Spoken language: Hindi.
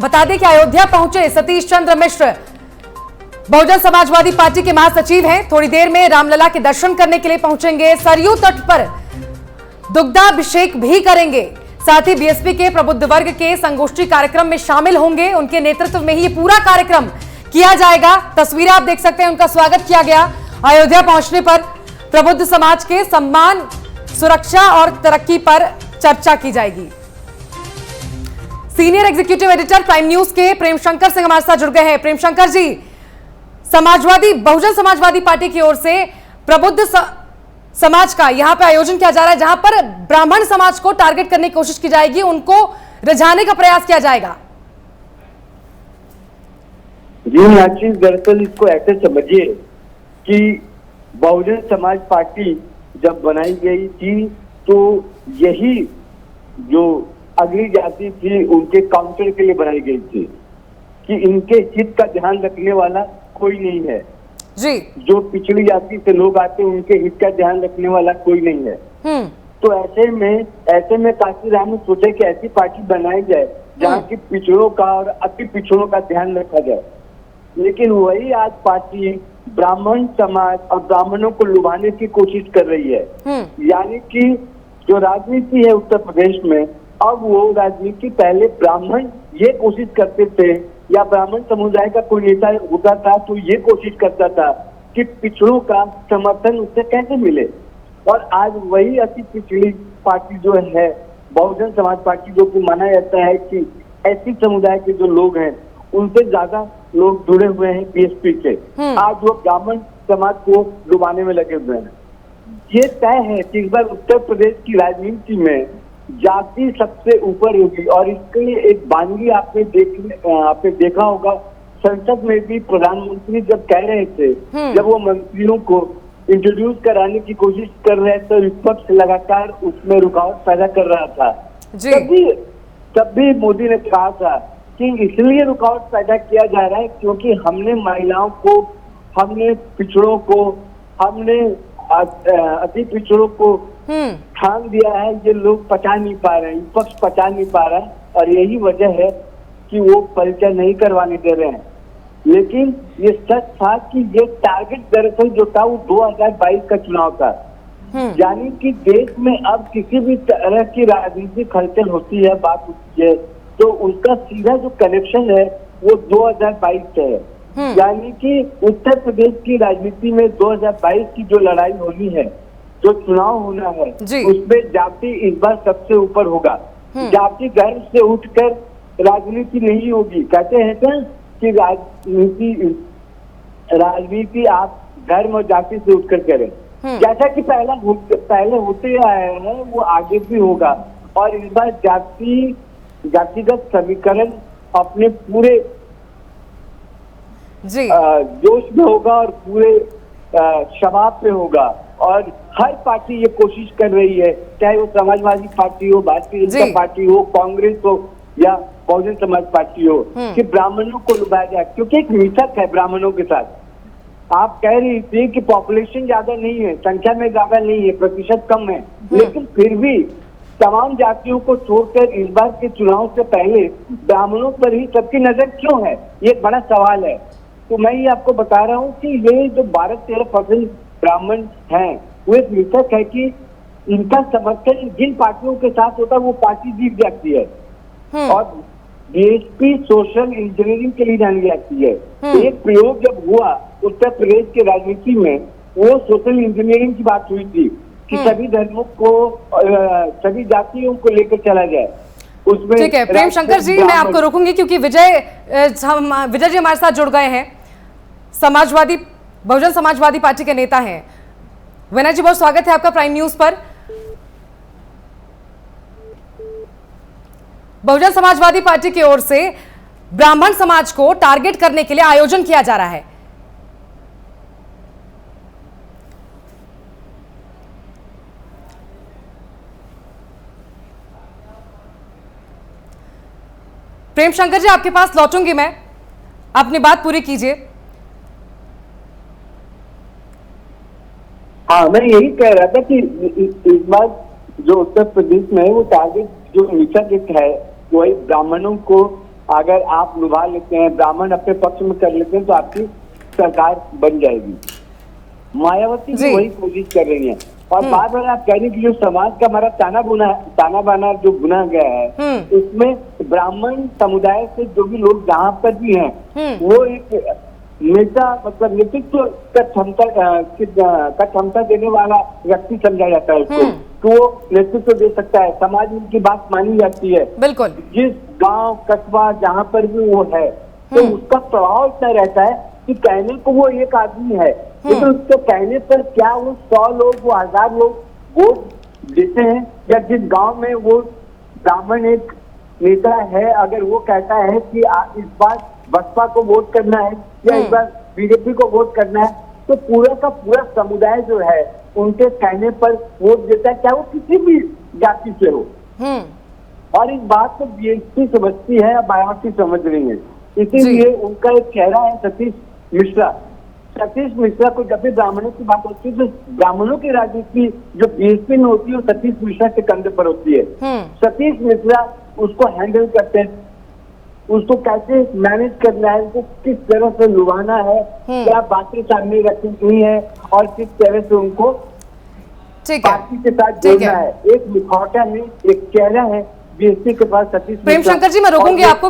बता दें कि अयोध्या पहुंचे सतीश चंद्र मिश्र बहुजन समाजवादी पार्टी के महासचिव हैं। थोड़ी देर में रामलला के दर्शन करने के लिए पहुंचेंगे। सरयू तट पर दुग्धाभिषेक भी करेंगे। साथ ही बीएसपी के प्रबुद्ध वर्ग के संगोष्ठी कार्यक्रम में शामिल होंगे। उनके नेतृत्व में ही ये पूरा कार्यक्रम किया जाएगा। तस्वीरें आप देख सकते हैं, उनका स्वागत किया गया। अयोध्या पहुंचने पर प्रबुद्ध समाज के सम्मान, सुरक्षा और तरक्की पर चर्चा की जाएगी। Senior executive editor prime news के प्रेम शंकर सिंह हमारे साथ जुड़ गए हैं। प्रेम शंकर जी, बहुजन समाजवादी पार्टी की ओर से प्रबुद्ध समाज का यहां पर आयोजन किया जा रहा है, जहां पर ब्राह्मण समाज को टारगेट करने की कोशिश की जाएगी, उनको रिझाने का प्रयास किया जाएगा। जी नाची, दरअसल इसको ऐसे समझिए कि बहुजन समाज पार्टी जब बनाई गई थी तो यही जो अगली जाति थी उनके काउंटर के लिए बनाई गई थी कि इनके हित का ध्यान रखने वाला कोई नहीं है जी। जो पिछड़ी जाति से लोग आते हैं उनके हित का ध्यान रखने वाला कोई नहीं है। तो ऐसे में काशीराम ने सोचा कि ऐसी पार्टी बनाई जाए जहाँ की पिछड़ों का और अति पिछड़ों का ध्यान रखा जाए। लेकिन वही आज पार्टी ब्राह्मण समाज और ब्राह्मणों को लुभाने की कोशिश कर रही है। यानी कि जो राजनीति है उत्तर प्रदेश में, अब वो राजनीति पहले ब्राह्मण ये कोशिश करते थे या ब्राह्मण समुदाय का कोई नेता होता था तो ये कोशिश करता था कि पिछड़ों का समर्थन उससे कैसे मिले। और आज वही अति पिछड़ी पार्टी जो है बहुजन समाज पार्टी, जो कि माना जाता है कि ऐसी समुदाय के जो लोग हैं उनसे ज्यादा लोग जुड़े हुए हैं बीएसपी से, आज वो ब्राह्मण समाज को डुबाने में लगे हुए हैं। ये तय है कि इस बार उत्तर प्रदेश की राजनीति में जाति सबसे ऊपर होगी। और इसके लिए एक बानगी आपने देखा होगा, संसद में भी प्रधानमंत्री जब कह रहे थे, जब वो मंत्रियों को इंट्रोड्यूस कराने की कोशिश कर रहे थे तो विपक्ष लगातार उसमें रुकावट पैदा कर रहा था। तब भी मोदी ने कहा था कि इसलिए रुकावट पैदा किया जा रहा है क्योंकि हमने महिलाओं को, हमने पिछड़ों को, हमने अति पिछड़ों को ठान दिया है। ये लोग पचा नहीं पा रहे हैं, विपक्ष पचा नहीं पा रहा है और यही वजह है कि वो परिचय नहीं करवाने दे रहे हैं। लेकिन ये सच था कि ये टारगेट दरअसल जो था वो 2022 का चुनाव था। यानी कि देश में अब किसी भी तरह की राजनीतिक हलचल होती है, बात होती है, तो उसका सीधा जो कनेक्शन है वो 2022 से है। यानी कि उत्तर प्रदेश की राजनीति में 2022 की जो लड़ाई होनी है, जो चुनाव होना है, उसमें जाति इस बार सबसे ऊपर होगा। जाति गर्व से उठकर राजनीति नहीं होगी। कहते हैं कि राजनीति आप धर्म और जाति से उठकर करें। जैसा कि पहले होते आए हैं वो आगे भी होगा। और इस बार जातिगत समीकरण अपने पूरे जोश में होगा और पूरे शबाब पे होगा। और हर पार्टी ये कोशिश कर रही है, चाहे वो समाजवादी पार्टी हो, भारतीय जनता पार्टी हो, कांग्रेस हो या बहुजन समाज पार्टी हो, कि ब्राह्मणों को लुभाया जाए। क्योंकि एक मिथक है ब्राह्मणों के साथ। आप कह रही थी कि पॉपुलेशन ज्यादा नहीं है, संख्या में ज्यादा नहीं है, प्रतिशत कम है, लेकिन फिर भी तमाम जातियों को छोड़कर इस बार के चुनाव से पहले ब्राह्मणों पर ही सबकी नजर क्यों है, ये एक बड़ा सवाल है। तो मैं ये आपको बता रहा हूँ कि ये जो 12-13% ब्राह्मण हैं, वो एक मिथक है कि इनका समर्थन जिन पार्टियों के साथ होता है वो पार्टी जीत जाती है। और बीएसपी सोशल इंजीनियरिंग के लिए जानी जाती है। एक प्रयोग जब हुआ उत्तर प्रदेश के राजनीति में, वो सोशल इंजीनियरिंग की बात हुई थी कि सभी धर्मों को, सभी जातियों को लेकर चला जाए। उसमें ठीक है प्रेम शंकर जी, मैं आपको रोकूंगी क्योंकि विजय जी हमारे साथ जुड़ गए हैं, बहुजन समाजवादी पार्टी के नेता हैं। विनय जी, बहुत स्वागत है आपका प्राइम न्यूज पर। बहुजन समाजवादी पार्टी की ओर से ब्राह्मण समाज को टारगेट करने के लिए आयोजन किया जा रहा है। प्रेम शंकर जी, आपके पास लौटूंगी मैं, अपनी बात पूरी कीजिए। हाँ, मैं यही कह रहा था कि इस बार जो उत्तर प्रदेश में है वो टारगेट जो मिशन है वही ब्राह्मणों को अगर आप निभा लेते हैं, ब्राह्मण अपने पक्ष में कर लेते हैं तो आपकी सरकार बन जाएगी। मायावती भी वही कोशिश कर रही है। और बार बार आप कह रहे हैं कि जो समाज का हमारा ताना बाना जो बुना गया है, उसमें ब्राह्मण समुदाय से जो भी लोग जहाँ पर भी हैं, वो एक नेता मतलब नेतृत्व का क्षमता देने वाला व्यक्ति समझा जाता है उसको, तो वो नेतृत्व दे सकता है, समाज में उनकी बात मानी जाती है। बिल्कुल। जिस गांव कस्बा जहाँ पर भी वो है, तो उसका प्रभाव इतना रहता है कि कहने को वो एक आदमी है, लेकिन उसके कहने पर क्या वो 100 लोग, वो 1000 लोग वोट देते हैं? या जिस गांव में वो ब्राह्मण एक नेता है, अगर वो कहता है कि इस बार बसपा को वोट करना है या इस बार बीजेपी को वोट करना है, तो पूरा का पूरा समुदाय जो है उनके कहने पर वोट देता है, चाहे वो किसी भी जाति से हो। और इस बात को बीएसपी समझती है, मायावती समझ रही है। इसीलिए उनका एक चेहरा है सतीश मिश्रा। सतीश मिश्रा को जब भी ब्राह्मणों की बात होती है तो ब्राह्मणों की राजनीति जो बीएसपी में होती है वो सतीश मिश्रा के कंधे पर होती है। सतीश मिश्रा उसको हैंडल करते हैं, उसको कैसे मैनेज करना है, उसको किस तरह से लुभाना है, क्या बातें सामने रखनी है और किस तरह से उनको पार्टी के साथ जोड़ना है। एक मुखौटा है, एक चेहरा है बीएसपी के पास सतीश मिश्रा। प्रेम शंकर जी, मैं रोकूंगी आपको।